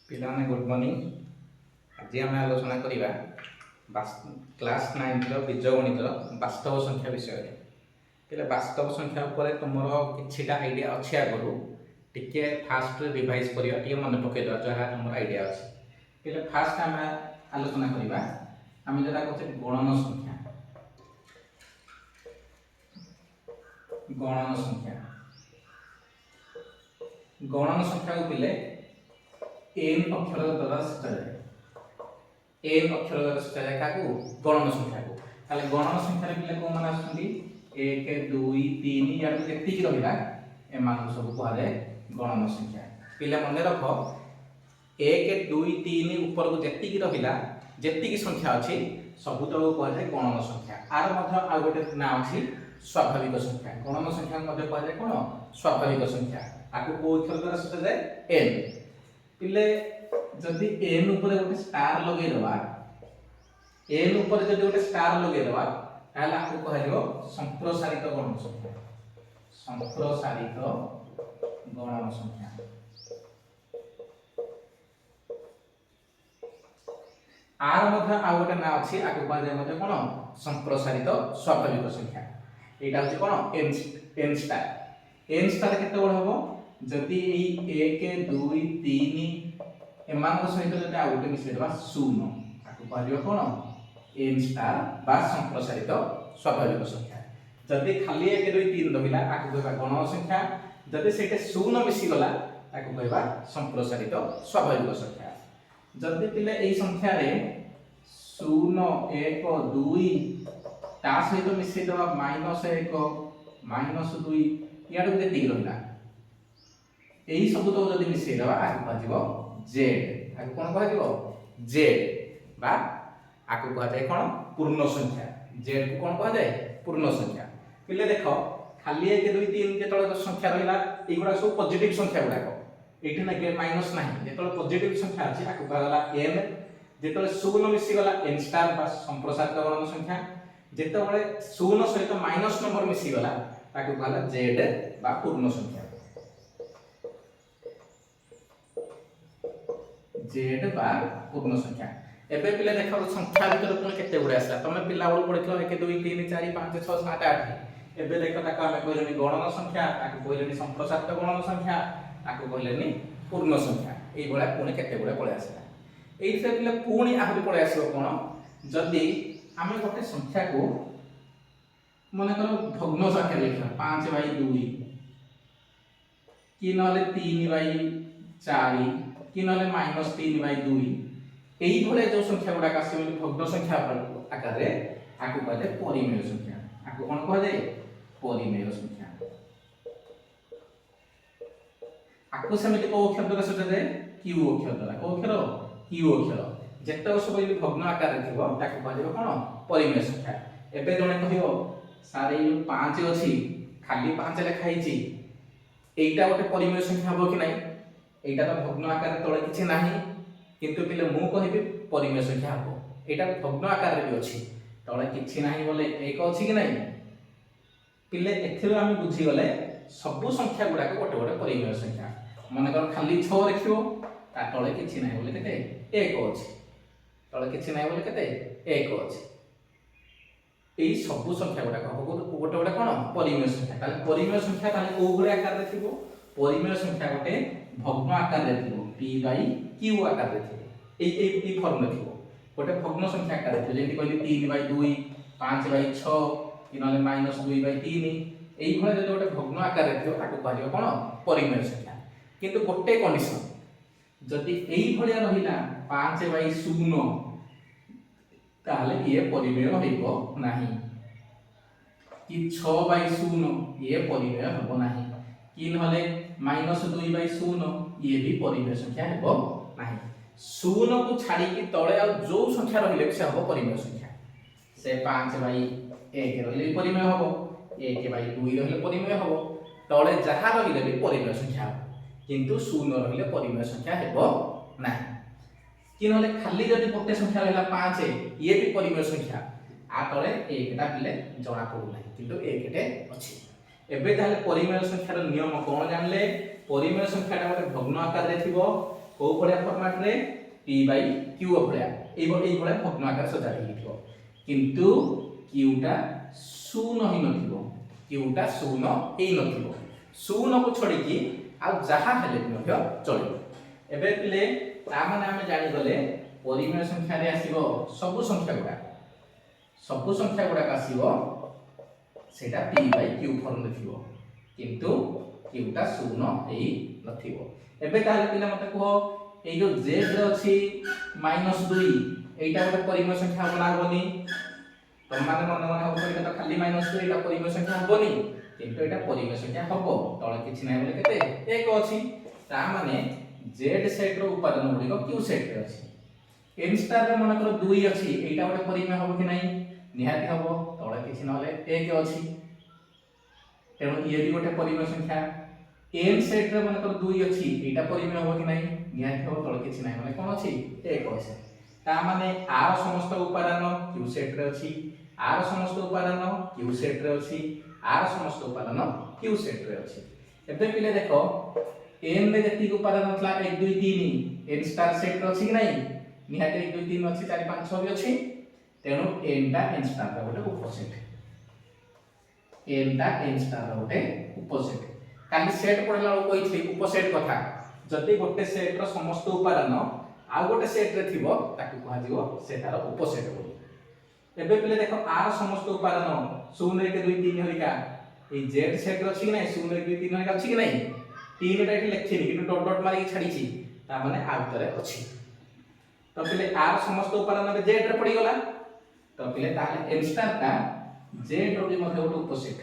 पिलाने good morning. आज आम आलोचना करवा क्लास 9 बीजगणित वास्तव संख्या विषय पे वास्तव संख्या पर तुम कि आईडिया अच्छी आगु टे फास्ट रिवाइज कर मन पकईद जहाँ तुम आईडिया अच्छे पे फास्ट आम आलोचना करवा आम जो कहे गणन संख्या गणन संख्या को पिले एन अक्षर द्वारा शिक्षा जाए एन अक्षर द्वारा शिक्षा जाए क्या गणन संख्या को ताले गणन संख्या पिले को मान आसुंदी 1 2 3 या जेति रहिला एमान सब कह जाए गणन संख्या पिले मन रख 1 2 3 ऊपर को जेति रहिला जेति संख्या अछि सबुतक कह जाए गणन संख्या आर मध्य आ गोटे ना अछि स्वाभाविक संख्या गणन संख्या मध्य कह जाए कोन स्वाभाविक संख्या आको को अक्षर द्वारा शिक्षा जाए एन पिले जदि एन ऊपर गोटे स्टार लगे दबा एन ऊपर जदि गोटे स्टार लगे दबा ताले आपको कहलियो संप्रसारित गणन संख्या संप्रसारित गणन संख्या आर मध्य आ गोटे ना अछि आको कहले मध्य कोन संप्रसारित स्वाभाविक संख्या एटा होछि कोन एन स्टार केते बड़ हबो जदि 1 2 3 एमान सहित जदि आ गोटे मिसै देबा 0 आको कहलियो कोन एन स्टार बा संप्रसारित स्वाभाविक संख्या जदि खाली 1 2 3 रहिला आको कहबा गणन संख्या जदि सेटे 0 मिसि गला आको कहबा संप्रसारित स्वाभाविक संख्या जदि पिले एई संख्या रे 0 1 2 ता सहित मिसै देबा -1 -2 याडू केति रहिला एही सब तो जदि मिसै देबा आको कहजिवो जेड आको कोन कहजिवो जेड बा आको कह जाए कोन पूर्ण संख्या जेड को कोन कह जाए पूर्ण संख्या पिले देखो खाली 1 2 3 जेतळे संख्या रहिला एगुडा सब पॉजिटिव संख्या गुडा को एठी ना के माइनस नाही जेतळे पॉजिटिव संख्या अछि आको कहला एन जेतळे 0 मिसि गला एन स्टार बा संप्रसारित गणन संख्या जेतळे 0 सहित माइनस नंबर मिसि गला ताको कहला जेड बा पूर्ण संख्या जेड बा पूर्ण संख्या एबे पिले देखो संख्या भीतर कोन केते गुडा आसला तमे पिला बळ पढिथलो 1 2 3 4 5 6 7 8 एबे देखो ताको हमें कहलेनी गणन संख्या ताको कहलेनी संप्रसारित गणन संख्या ताको कहलेनी पूर्ण संख्या एई बळा कोन केते गुडा पळे आसला एई से पिले पुणी आहुरी पळे आसीबो कोन जदी हमें गोटे संख्या को माने करो भग्न संख्या लिखला 5/2 कि नले 3/4 कि नले -3/2 एही भले जो संख्या गुडा आसी भग्न संख्या आकार रे आको कहते परिमेय संख्या आको कोन कह जाय परिमेय संख्या आको समिति को अक्षर द्वारा सोचा जाय क्यू अक्षर द्वारा को अक्षर क्यू अक्षर जेते सब भग्न आकार रे थिबो ताको कह जाय कोन परिमेय संख्या एबे जने कहियो सारे 5 अछि खाली 5 लेखा हिची एटा गोटे परिमेय संख्या हो कि नै एटा तो भग्न आकार तळे किछि नाही किंतु पिले मु कहिबि परिमेय संख्या हो एटा भग्न आकार रे भी अछि तळे किछि नाही बोले एक अछि कि नाही पिले एथिरो हम बुझी गले सब संख्या गुडा को गोटे गोटे परिमेय संख्या माने कर खाली 6 रखियो ता तळे किछि नाही बोले केते एक अछि तळे किछि नाही बोले केते एक अछि एई सब संख्या गुडा को गोटे गोटे कोन परिमेय संख्या ताले परिमेय संख्या ताले को गुडा आकार रे थिबो परिमेय संख्या गोटे भग्न आकार रे थिबो p/q आकार रे थिबो एई फॉर्म रे थिबो गोटे भग्न संख्या आकार रे थिबो जेंति कहली 3/2 5/6 कि नले -2/3 एई भले जे गोटे भग्न आकार रे थिबो ताको कहलियो कोन परिमेय संख्या किंतु गोटे कंडीशन जदि एई भलिया रहिला 5/0 ताले ये परिमेय होइबो नाही कि 6/0 ये परिमेय होबो नाही कि नले -2/0 ये भी परिमेय संख्या हेबो नाही 0 को छाडी कि तळे आ जो संख्या रहिले से हबो परिमेय संख्या से 5/1 रहिले परिमेय हबो 1/2 रहिले परिमेय हबो तळे जहा रहिले भी परिमेय संख्या हबो किंतु 0 रहिले परिमेय संख्या हेबो नाही कि नले खाली जदि गोटे संख्या रहला 5 ये भी परिमेय संख्या आ तळे एकटा पिले जणा पडु नाही किंतु एकटे अछि एबे ताले परिमेय संख्यार नियम कोन जानले परिमेय संख्याटा गोटे भग्न आकार रे थिबो को भलिया फॉर्मेट रे p बाय q भलिया एई भलिया भग्न आकार सजाडी हिथिबो किंतु q टा शून्य ही नथिबो q टा शून्य हेई नथिबो शून्य को छोड़ी की आ जहा हेले ମଧ୍ୟ चलिबो एबे पिले ता माने हम जानि गले परिमेय संख्या रे आसीबो सब संख्या गुडा आसीबो सेटा p बाय q फॉर्म रे थिबो किंतु q टा शून्य हेई नथिबो एबे ताले पिला मते कहो एई जो z रे अछि -2 एटा गोटे परिमेय संख्या बना होबनी तम माने मन मन हो तो खाली -2 एटा परिमेय संख्या होबनी किंतु एटा परिमेय संख्या हबो तळे किछि नै बोले केते 1 अछि ता माने z सेट रो उपादान गुडी को q सेट रे अछि n स्टार रे मन कर 2 अछि एटा गोटे परिमेय हबो कि नै निहाती हबो तळे किछि नले 1 अछि तेणु ये भी गोटे परिमेय संख्या n सेट रे मन कर 2 अछि एटा परिमेय हबो कि नै निहाती हबो तळे किछि नै माने कोन अछि 1 अछि ता माने r समस्त उपादान q सेट रे अछि r समस्त उपादान q सेट रे अछि r समस्त उपादान q सेट रे अछि एबे पिले देखो n रे जति उपादान थला 1 2 3 n स्टार सेट रे अछि कि नै निहाती 1 2 3 अछि 4 5 6 भी अछि तेणु n टा n स्टार रे गोटे उपसेट n टा n स्टार रे गोटे उपसेट काली सेट पढला कहिथि उपसेट कथा जति गोटे सेट रो समस्त उपादान आ गोटे सेट रे थिबो ताकि कहा जिवो सेटार उपसेट बोली एबे पिले देखो r समस्त उपादान 0 1 2 3 हरिका ए z सेट रो अछि नै 0 1 2 3 हरिका अछि कि नै 3 टा एठी लेखिनि किंतु डॉट डॉट मारि छाडी छि ता माने आ उतरे अछि तो पिले r समस्त उपादान रे z रे पड़ी गला तो पिले ताले n स्टार का z रो भी मध्ये गोटे उपसेट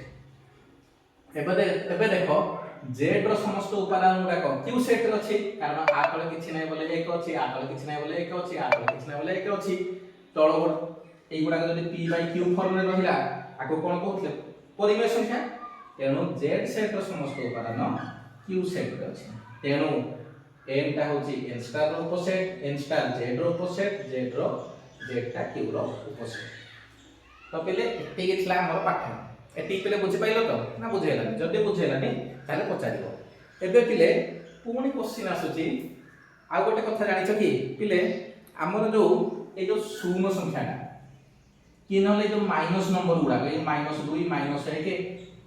एबे देखो z रो समस्त उपादान गुडा को q सेट रे अछि कारण आ तळे किछि नै बोले 1 अछि आ तळे किछि नै बोले 1 अछि आ तळे किछि नै बोले 1 अछि तळ गुड एई गुडा जदि p बाय q फॉर्म रे रहिला आको कोन कहउतले परिमेय संख्या तेणु z सेट रो समस्त उपादान q सेट रे अछि तेणु n टा होछि n स्टार रो उपसेट n स्टार z रो उपसेट z टा q रो उपसेट तो पहिले एते गेथला हमर पाठ एते पहिले बुझि पाइलो तो ना बुझेला जदि बुझेलानी ताले पचारिबो एबे पिले पुणी क्वेश्चन आसुची आ गोटे कथा जानिछ कि पिले हमर जो ए जो शून्य संख्याटा कि नले जो माइनस नंबर गुडा ए -2 -1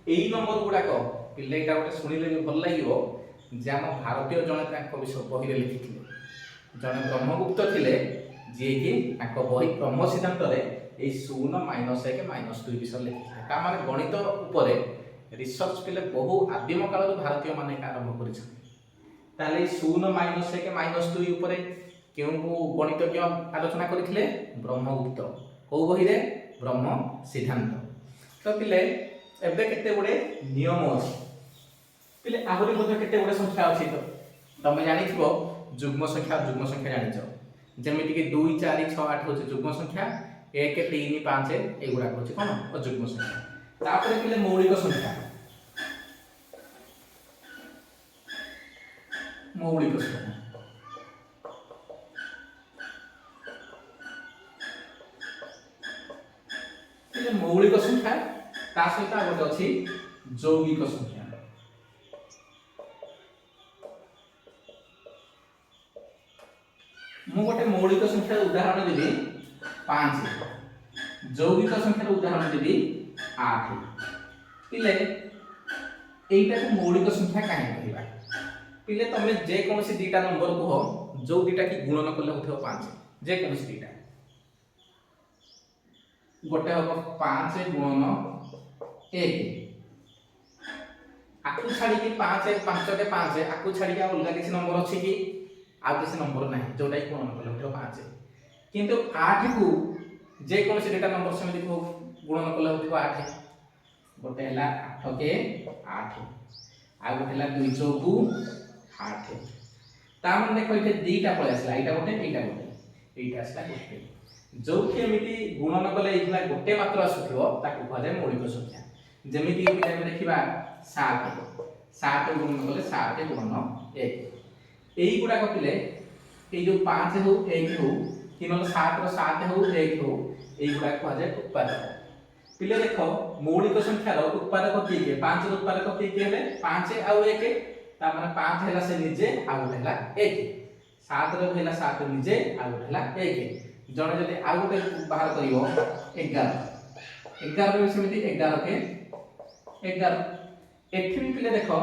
एई नंबर गुडा को पिले एटा गोटे सुनिले भी भल लागिवो जे हम भारतीय जने तांको विषय बहि रे लिखिथिले जने ब्रह्मगुप्त थिले जे कि तांको बहि ब्रह्म सिद्धांत रे ए 0 -1 -2 विषय लिखिथिले ता माने गणित ऊपर रिसर्च पिले बहु आदिम काल भारतीय माने आरंभ करिछन ताले 0 -1 -2 ऊपर केउ गणितज्ञ आलोचना करथिले ब्रह्मगुप्त को बहि रे ब्रह्म सिद्धांत तो पिले एबे केते गुडे नियम अछि पिले आहुरी मध्ये केते गुडे संख्या अछि तो तमे जानिथिबो जुग्म संख्या जानिछो जेमिति कि 2 4 6 8 होचे जुग्म संख्या 1 3 5 ए गुडा होचे कोन अजुग्म संख्या तापरे पिले मौलिक संख्या पिले मौलिक संख्या ता सहित गोटे अछि यौगिक संख्या मु गोटे मौलिक संख्या उदाहरण देबी 5 यौगिक संख्या उदाहरण देबी 8 पिले एइटा को मौलिक संख्या काहे कहबा पिले तमे जे कोनसी दीटा नंबर को जो दीटा की गुणन करले होथो 5 जे कोनसी दीटा गोटे हो 5 गुणन 1 आकु छाडी की 5 5 के 5 आकु छाडी के अलगा किसी नंबर अछि कि आ किसी नंबर नाही जोटा की गुणन करले होथो 5 किंतु 8 को जे कोनसी दीटा नंबर समिति को गुणन करले होथो 8 गोटे हला 8 के 8 आ गोटे हला 2 चौकु 8 ता मन देखो इथे दीटा पळे आसला एटा गोटे एटा आसला गोटे जो कि एमिति गुणन कले इथला गोटे मात्र आसुथिबो ताकू कहले मौलिक संख्या जेमिति कि टाइम देखिबा 7 गुणन कले 7 गुणन 1 एई गुडा कपिले ए जो 5 हो 1 हो कि नल 7 रो 7 हो 1 हो एई गुडा कहले उत्पादक पिले देखो मौलिक संख्या रो उत्पादक की के 5 रो उत्पादक की के हेले 5 आ 1 ता माने 5 हैला से निजे आ 1 हैला 1 7 रे ହେଲା 7 ନିଜେ ଆଉ ଗୋଟେ ହେଲା 1 ଜଣେ ଯଦି ଆଉ ଗୋଟେ ବାହାର କରିବ 11 11 ରେ ସେମିତି 11 के 11 एठी भी पिले देखो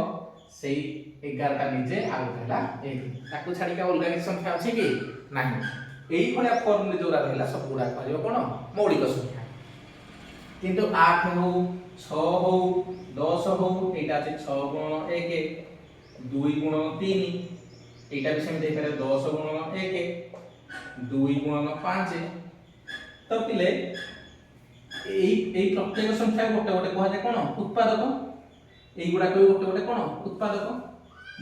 सेई 11 टा ନିଜେ ଆଉ ଗୋଟେ ହେଲା 1 ତାକୁ ଛାଡିକି ଅଲଗା କିଛି ସଂଖ୍ୟା ଅଛି କି ନାହିଁ एई भलिया फॉर्म रे जोरा रहला सब गुडा कहलियो कोन मौलिक संख्या किंतु 8 हो 6 हो 10 हो एटा আছে 6 गुणन 1 2 गुणन 3 एटा भी सेମିତି हेरे 10 गुणन 1 2 गुणन 5 तो पिले এই প্রত্যেক সংখ্যা গোটে গোটে কোয়া যায় কোন উৎপাদক এই গুড়া কই গোটে গোটে কোন উৎপাদক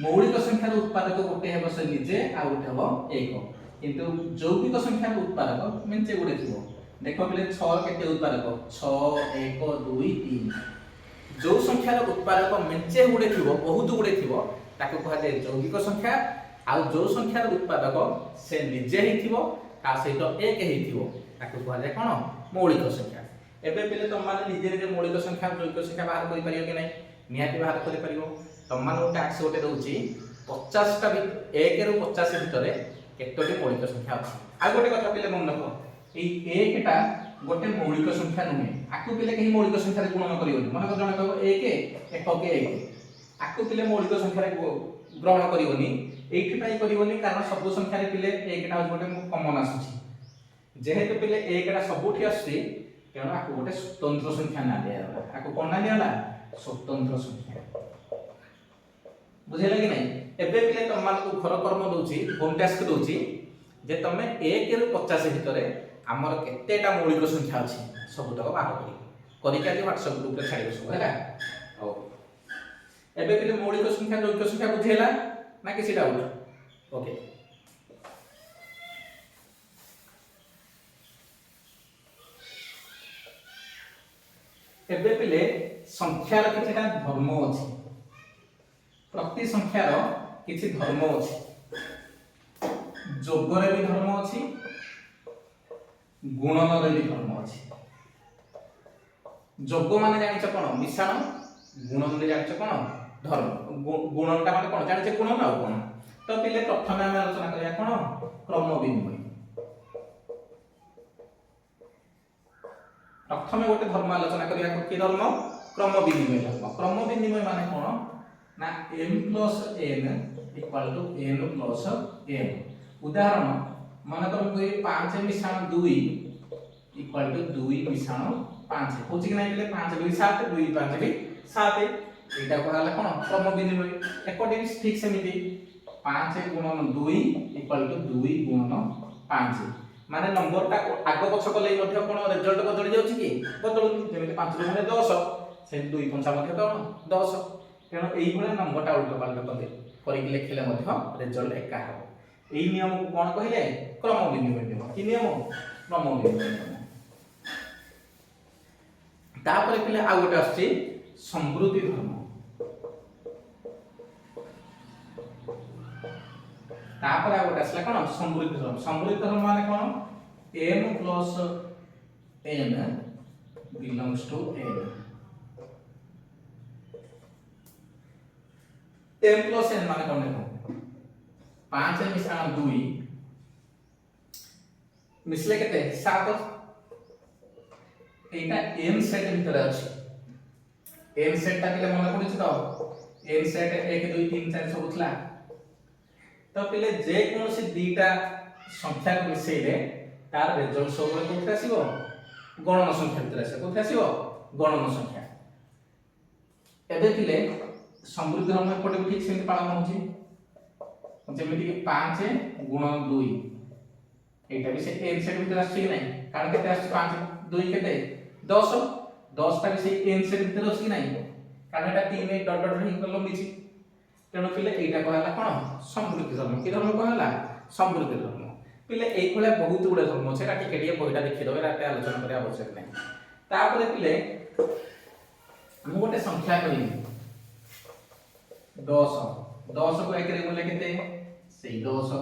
মৌলিক সংখ্যার উৎপাদক গোটে হেব সে নিজে আর গোটে হবো এক কিন্তু যৌগিক সংখ্যার উৎপাদক মেঞ্চে গুড়ে থিব দেখো পিলে 6 কেতে উৎপাদক 6 1 2 3 जो संख्यार उत्पादक मेंचे गुड़े थी बहुत गुड़े थी ताको कहा जाए यौगिक संख्या आ जो संख्यार उत्पादक से निजे ही थी ता सहित एक ही थी ताको कहा जाए कोन मौलिक संख्या एबे पहिले तुम माने निजे निजे मौलिक संख्या यौगिक संख्या बाहर करि परियो कि नै निहाती बाहर करि परियो तुम माने टैक्स गोटे रहउची 50 टा 1 रु 50 भितरे केतोटी मौलिक संख्या अछि आ गोटे कथा पहिले मन रखो एई 1 टा गोटे मौलिक संख्या नुहे आकु पिले कहीं मौलिक संख्या रे गुणन करिवनी मन को जने कहबो 1 1 के 1 आकु पिले मौलिक संख्या रे ग्रहण करिवनी एठी पाई करिवनी कारण सब संख्या रे पिले 1 टा गोटे कॉमन आसुची जेहेतु पिले 1 टा सबुठी आसी तेणु आकु गोटे स्वतंत्र संख्या ना दिया आकु कोन ना दियाला स्वतंत्र संख्या बुझेला कि नहीं एबे पिले तम मान को घर कर्म दोची होम टास्क दोची जे तमे 1 रु 50 भितरे हमर केतेटा मौलिक संख्या अछि सब तक बाहर करी के आज WhatsApp ग्रुप रे छाडिबो सब हैला हो एबे पिले मौलिक संख्या यौगिक संख्या बुझेला ना किसी डाउट ओके एबे पिले संख्यार किछटा धर्म अछि प्रति संख्यार किछि धर्म अछि जोगरे भी धर्म अछि गुणन रे भी धर्म अछि जोग माने जानिछ कोन मिश्रण गुणन रे जानिछ कोन धर्म गुणन ता माने कोन जानिछ गुणन आ कोन तो पिले प्रथमे हम आलोचना करिया कोन क्रम विनिमय प्रथमे गोटे धर्म आलोचना करिया कि धर्म क्रम विनिमय माने कोन ना m + n = n + m उदाहरण मन कर कोई 5 मिश्रण 2 = 2 मिश्रण 5 होची कि नाही 5 2 7 2 5 भी 7 एटा कहला कोन क्रम विनिमय अकॉर्डिंग ठीक सेमिति 5 × 2 = 2 × 5 माने नंबर ता आगो पछ कले मध्ये कोन रिजल्ट बदली जाउची कि बदलुनी जेमिति 5 रो माने 10 से 2 5 मध्ये तो 10 तेणु एई भले नंबर ता उल्टा पाल्टा करि लिखले मध्ये रिजल्ट एका हो एई नियम को कोन कहिले क्रम विनिमय नियम कि नियम क्रम विनिमय नियम तापर पिले आ गोटे आछि समृद्धि धर्म तापर आ गोटे आसला कोन समृद्धि धर्म माने कोन m + n belongs to n m + n माने कोन देखो 5 मिश्रण 2 मिसले केते 7 एटा m सेट भीतर अछि m सेट ता पिले मन पड़िछ तो m सेट 1 2 3 4 सब उठला तो पिले जे कोनसी दीटा संख्या को मिसेले तार रिजल्ट सब कोठे आसीबो गणन संख्या भीतर आसीबो कोठे आसीबो गणन संख्या एबे पिले समृद्धि धर्म पटे ठीक से पालन होची जेमिति कि 5 × 2 एटा भी से n सेट भीतर आछि कि नै कारण केते आछि 5 2 केते 10 10 ता भी से n सेट भीतर आछि कि नै कारण एटा 3 डॉट डॉट हि कलम बिछि तेणु पिले एटा कहला कोन समृद्धि धर्म कि धर्म कहला समृद्धि धर्म पिले एई कोले बहुत गुडे धर्म छै टिके टिके बहिटा देखि दबे राते आलोचना करे आवश्यक नै तापर पिले हम गोटे संख्या करी 10 10 को 1 रे गुणले केते सेई 10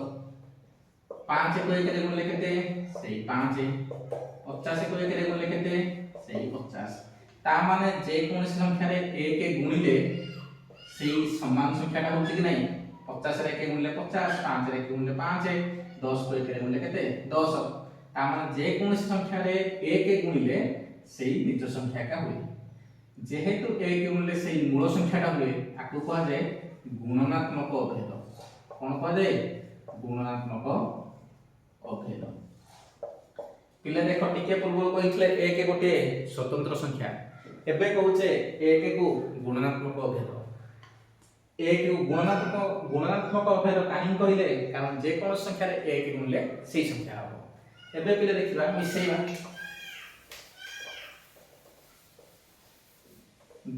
5 को 1 रे गुणले केते सेई 5 50 को 1 रे गुणले केते सेई 50 ता माने जे कोन संख्या रे 1 गुणिले सेई समान संख्याटा होची कि नै 50 रे 1 गुणिले 50, 5 रे 1 गुणिले 5, 10 को 1 रे गुणिले केते 10। ता माने जे कोनोसी संख्या रे 1 गुणिले सेही निज संख्या का हुए। जेहेतु 1 गुणिले सेही मूल संख्याटा हुए आकु कहा जाए गुणनात्मक अभेद। कोन कहा जाए गुणनात्मक अभेद। पिले देखो टिके पूर्व कहितले 1 गोटे स्वतंत्र संख्या, एबे कहूचे 1 को गुणनात्मक अभेद। 1 को गुणनात्मक अभेद काहे कहिले कारण जे कोन संख्या रे 1 गुणले सेही संख्या हो। एबे पिले देखिबा मिसेइबा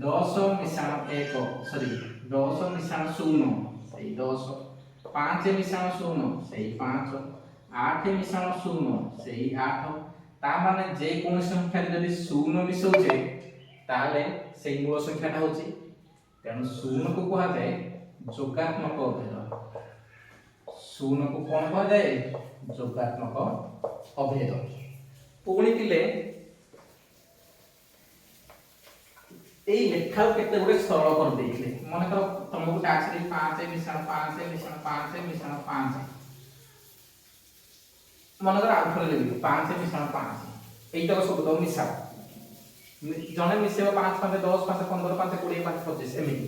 10 मिसाण 1 सॉरी 10 मिसाण 0 सेही 10, 5 मिसाण 0 सेही 5, 8 मिसाण 0 सेही 8। ता माने जे कोन संख्या रे जदी 0 मिसौचे ताले सेही मूल संख्याटा होची, तेणु 0 को कहा जाए जोगात्मक अभेद। 0 को कोन कहा जाए जोगात्मक अभेद। पुणी पिले एई लेखा केते गुडे सरल कर देइले। मन कर तुमको टास्क रे 5 मिसाण 5 मिसाण 5 मिसाण 5, मन कर आउथरे लेबी 5 मिसाण 5 एइटा को सब दो मिसा जने मिसेबा 5 5 10 5 15 5 20 5 25 एमिति।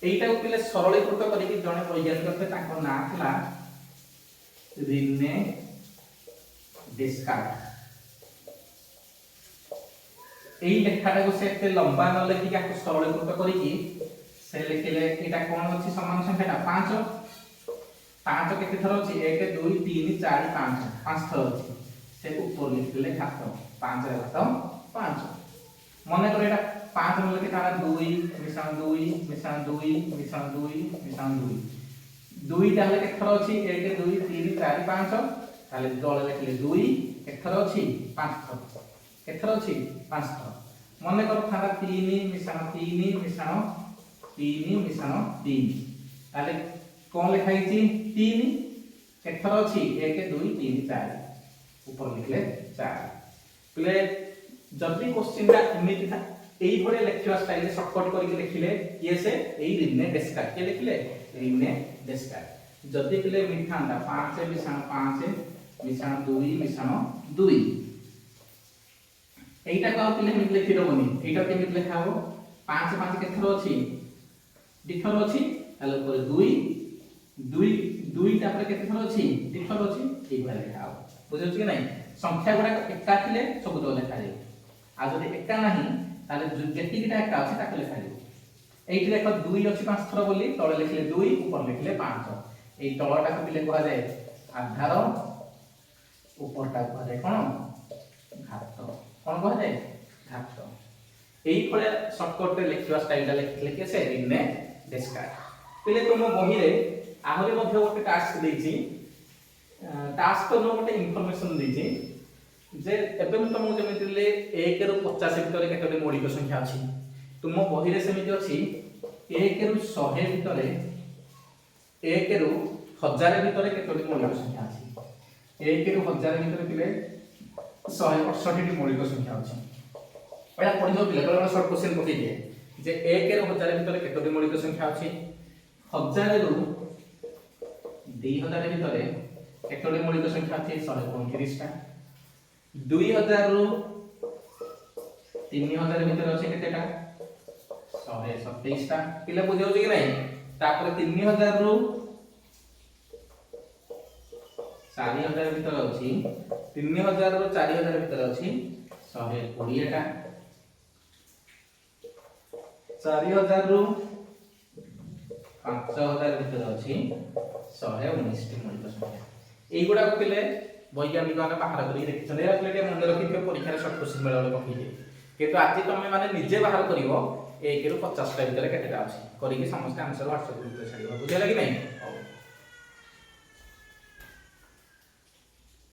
एइटा को पिले सरलीकृत करिकि जने वैज्ञानिक थे ताको ना थिला रिने डेस्कार्ट। एई लेखाटा को से एते लंबा न लेखि का सरलीकृत करिकि से लिखिले एटा कोन अछि समान संख्याटा 5। 5 केते थर अछि 1 2 3 4 5 5 थर अछि। से ऊपर लिखिले घात 5 रे घात 5। मने कर एटा 5 न लेखि तारा 2 मिसाण 2 मिसाण 2 मिसाण 2 मिसाण 2 2 ताले केते थर अछि 1 2 3 4 5 ताले तळे लिखिले 2 केते थर अछि 5 थर केते थर अछि 5 थर। मने कर थारा 3 मिसाण 3 मिसाण 3 मिसाण 3 ताले कोन लिखाइ छि 3 केते थर अछि 1 2 3 4 ऊपर लिखले 4। प्ले जदी क्वेश्चन दा एमिति था एई भले लेखिवा स्टाइल शॉर्टकट करके लिखिले ये से एई रिने डेस्कार्ट के लिखिले रिने डेस्कार्ट। जदी पिले मिठांडा 5 मिसाण 5 मिसाण 2 मिसाण 2 एइटा को पिले मिट लिखि दबनी। एइटा केमित लेखा हो 5 5 के थरो अछि दिथरो अछि ताले पर 2 2 2 ता पर केते थरो अछि दिथरो अछि एइ भले लेखा हो। बुझौ कि नहीं संख्या गुडा एका थिले सब तो लेखा जाय आ जदी एका नाही ताले जेतिकिटा एका अछि ताके लेखा जाय। एइठी देखो 2 अछि 5 थरो बोली तळे लिखले 2 ऊपर लिखले 5। एइ तळटा को पिले कहा जाय आधार ऊपरटा कहा जाय कोन घात कोन कहा जाय घात। एई फळे शॉर्टकट रे लिखिवा स्टाइल दा लिखले के से रिने डेस्कार्ट। पिले तुम बही रे आहुरी मध्ये गोटे टास्क देछि टास्क नो गोटे इन्फॉर्मेशन देछि जे एबे हम तुमको जेमिति ले 1 रु 50 भितर केतोटी मौलिक संख्या अछि। तुम बही रे सेमिति अछि 1 रु 100 भितर 1 रु 1000 भितर केतोटी मौलिक संख्या अछि। 1 रु 1000 भितर पिले 168 टी मौलिक संख्या अछि। एटा पढियो पिले बड़ा शॉर्ट क्वेश्चन पकई दिए जे 1 रु 1000 भितर केतोटी मौलिक संख्या अछि। 1000 रु 2000 भितर केतोटी मौलिक संख्या अछि 129 टा। 2000 रु 3000 भितर अछि केतेटा 127 टा। पिले बुझियो कि नै तापर 3000 रु 4000 भितर अछि 3000 रु 4000 भितर अछि 120 टा। 4000 रु 5000 भितर अछि 119 टी मौलिक संख्या। एई गुडा को पिले वैज्ञानिक माने बाहर करी देखिछन। एरा पिले मन रखिथियो परीक्षा रे शॉर्ट क्वेश्चन बेला बेला पकई दे किंतु आज तुम माने निजे बाहर करिवो 1 रु 50 टा भितर केतेटा अछि करिकि समस्त आंसर WhatsApp ग्रुप रे छाडिबो। बुझिला कि नै।